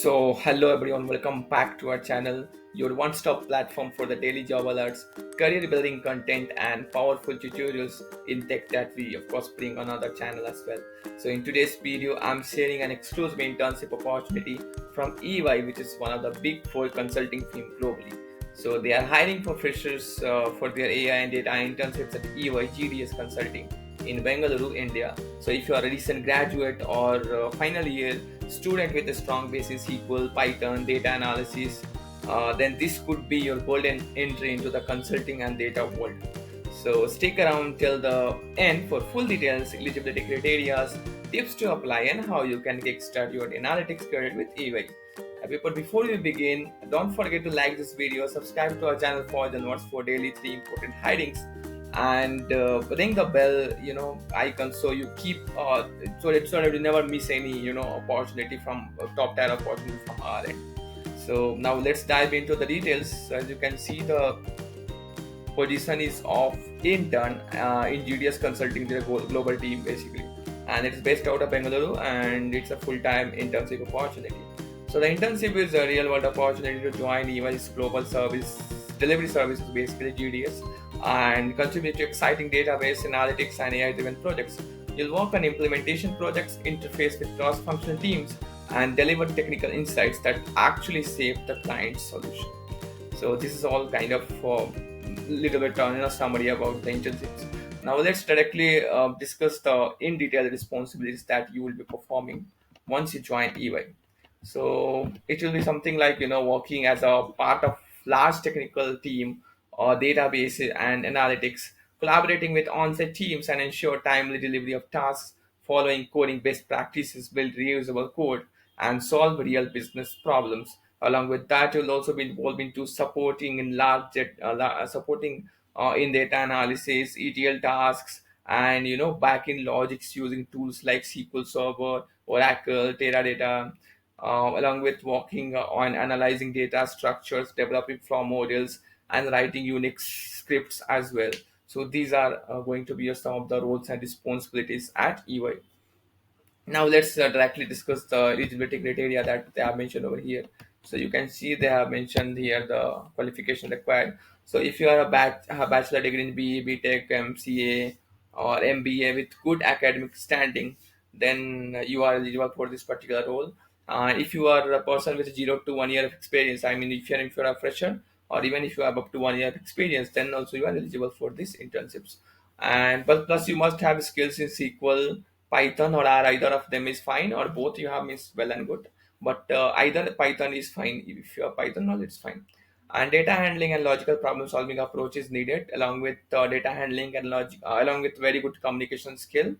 So, hello everyone, welcome back to our channel, your one stop platform for the daily job alerts, career building content, and powerful tutorials in tech that we, of course, bring on our channel as well. So, in today's video, I'm sharing an exclusive internship opportunity from EY, which is one of the big four consulting firms globally. So, they are hiring for freshers for their AI and data internships at EY GDS Consulting in Bengaluru, India. So, if you are a recent graduate or final year student with a strong base in SQL, Python, data analysis, then this could be your golden entry into the consulting and data world. So stick around till the end for full details, eligibility criteria, tips to apply, and how you can kickstart your analytics career with EY. But before we begin, don't forget to like this video, subscribe to our channel for the notes for daily three important hirings, and ring the bell icon so you keep so that you never miss any opportunity from top tier opportunity from our end. So now let's dive into the details. As you can see, the position is of intern in GDS Consulting, their global team basically, and it's based out of Bengaluru, and it's a full-time internship opportunity. So the internship is a real-world opportunity to join EY's global service delivery services, basically GDS, and contribute to exciting database analytics and AI-driven projects. You'll work on implementation projects, interface with cross-functional teams, and deliver technical insights that actually save the client's solution. So this is all kind of little bit on a summary about the internships. Now let's directly discuss the in detail responsibilities that you will be performing once you join EY. So it will be something like working as a part of large technical team or database and analytics, collaborating with on-site teams and ensure timely delivery of tasks, following coding best practices, build reusable code, and solve real business problems. Along with that, you'll also be involved into supporting in supporting in data analysis, ETL tasks, and backend logics using tools like SQL Server, Oracle, Teradata, along with working on analyzing data structures, developing flow models, and writing Unix scripts as well. So these are going to be some of the roles and responsibilities at EY. Now let's directly discuss the eligibility criteria that they have mentioned over here. So you can see they have mentioned here the qualification required. So if you are a bachelor degree in BE, B.Tech, MCA, or MBA with good academic standing, then you are eligible for this particular role. If you are a person with 0 to 1 year of experience, I mean if you're a fresher, or even if you have up to 1 year of experience, then also you are eligible for these internships. And but plus you must have skills in SQL, Python, or either of them is fine, or both you have is well and good. But either Python is fine. If you have Python knowledge, it's fine. And data handling and logical problem solving approach is needed, along with data handling and along with very good communication skill,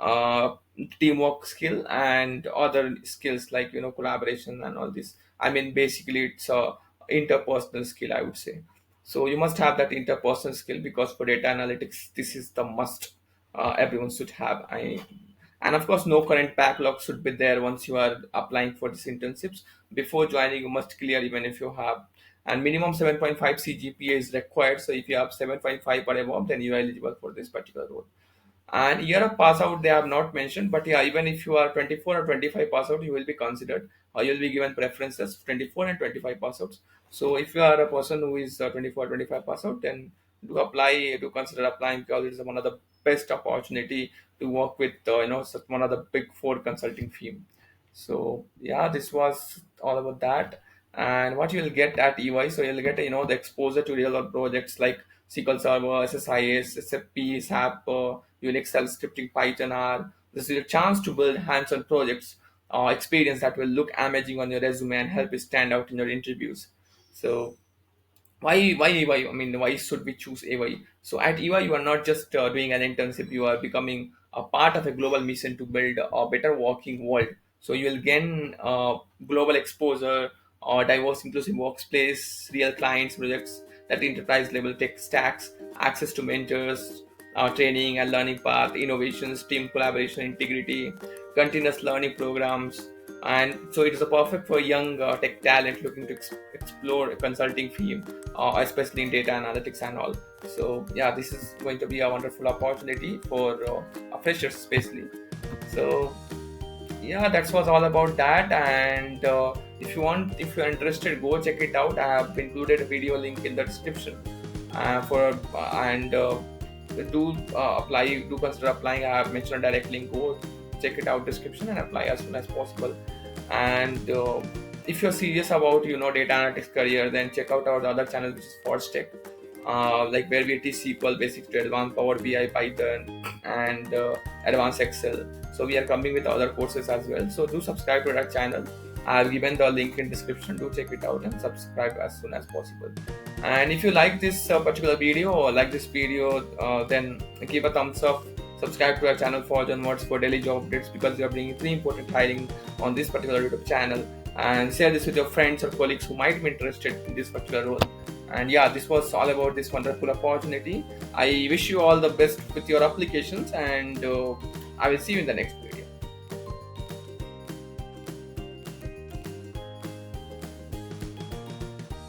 uh, teamwork skill, and other skills like collaboration and all this. I mean, basically, it's a interpersonal skill, I would say. So you must have that interpersonal skill, because for data analytics, this is the must. Everyone should have. And of course, no current backlog should be there once you are applying for these internships. Before joining, you must clear even if you have. And minimum 7.5 CGPA is required. So if you have 7.5 or above, then you are eligible for this particular role. And year of pass out they have not mentioned, but yeah, even if you are 24 or 25 pass out, you will be considered, or you'll be given preferences 24 and 25 pass outs. So if you are a person who is 24 25 pass out, then do consider applying, because it is one of the best opportunity to work with one of the big four consulting firm. So yeah, this was all about that. And what you'll get at EY, so you'll get the exposure to real world projects like SQL Server, SSIS, SFP, SAP, Unix, shell scripting, Python R. This is a chance to build hands-on projects, experience that will look amazing on your resume and help you stand out in your interviews. So why EY? I mean, why should we choose EY? So at EY, you are not just doing an internship; you are becoming a part of a global mission to build a better working world. So you will gain global exposure, diverse, inclusive workplace, real clients, projects that enterprise level tech stacks, access to mentors, training and learning path, innovations, team collaboration, integrity, continuous learning programs. And so it is a perfect for young tech talent looking to explore a consulting field, especially in data analytics and all. So yeah, this is going to be a wonderful opportunity for freshers especially. So Yeah, that was all about that. And if you're interested, go check it out. I have included a video link in the description for and do apply. Do consider applying. I have mentioned a direct link. Go check it out description and apply as soon as possible. And if you're serious about data analytics career, then check out our other channel, which is Force Tech, like where we teach SQL basics to advanced Power BI, Python, and advanced Excel. So we are coming with other courses as well. So do subscribe to our channel. I've given the link in description. Do check it out and subscribe as soon as possible. And if you like this particular video or like this video, then give a thumbs up. Subscribe to our channel for onwards for daily job updates, because we are bringing three important hiring on this particular YouTube channel. And share this with your friends or colleagues who might be interested in this particular role. And yeah, this was all about this wonderful opportunity. I wish you all the best with your applications, and I will see you in the next video.